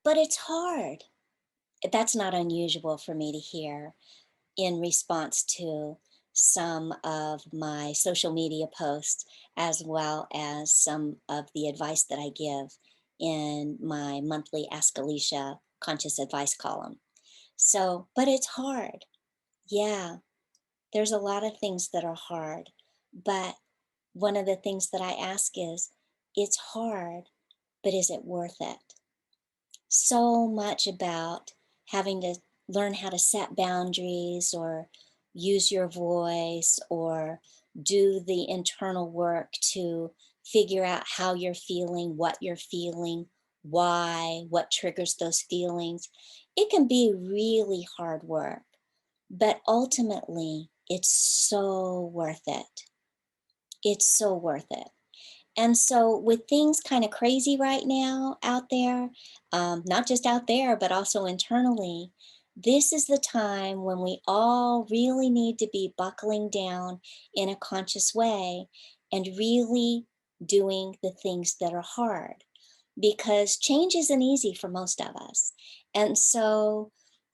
but it's hard. That's not unusual for me to hear in response to some of my social media posts, as well as some of the advice that I give in my monthly Ask Alecia conscious advice column. So, but it's hard. Yeah, there's a lot of things that are hard. But one of the things that I ask is, it's hard, but is it worth it? So much about having to learn how to set boundaries or use your voice or do the internal work to figure out how you're feeling, what you're feeling, why, what triggers those feelings. It can be really hard work, but ultimately it's so worth it. It's so worth it. And so, with things kind of crazy right now out there, not just out there, but also internally, this is the time when we all really need to be buckling down in a conscious way and really doing the things that are hard because change isn't easy for most of us. And so,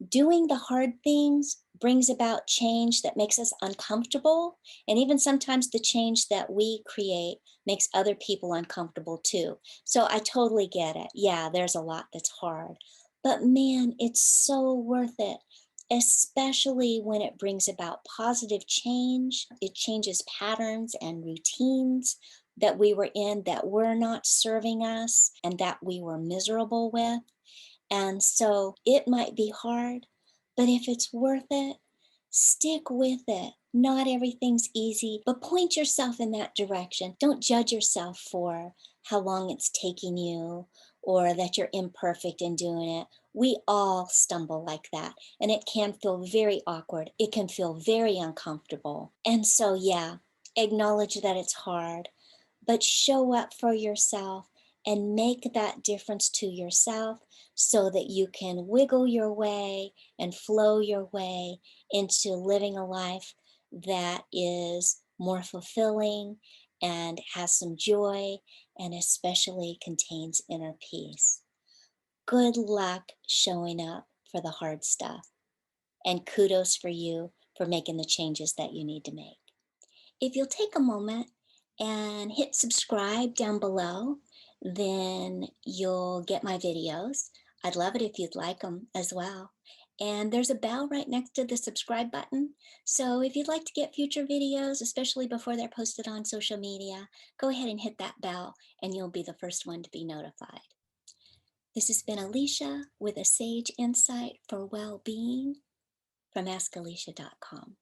doing the hard things brings about change that makes us uncomfortable. And even sometimes the change that we create makes other people uncomfortable too. So I totally get it. Yeah, there's a lot that's hard. But man, it's so worth it, especially when it brings about positive change. It changes patterns and routines that we were in that were not serving us and that we were miserable with. And so it might be hard, but if it's worth it, stick with it. Not everything's easy, but point yourself in that direction. Don't judge yourself for how long it's taking you or that you're imperfect in doing it. We all stumble like that, and it can feel very awkward. It can feel very uncomfortable. And so, yeah, acknowledge that it's hard, but show up for yourself and make that difference to yourself so that you can wiggle your way and flow your way into living a life that is more fulfilling and has some joy and especially contains inner peace. Good luck showing up for the hard stuff, and kudos for you for making the changes that you need to make. If you'll take a moment and hit subscribe down below, then you'll get my videos. I'd love it if you'd like them as well. And there's a bell right next to the subscribe button. So if you'd like to get future videos, especially before they're posted on social media, go ahead and hit that bell and you'll be the first one to be notified. This has been Alecia with a sage insight for well-being from askalecia.com.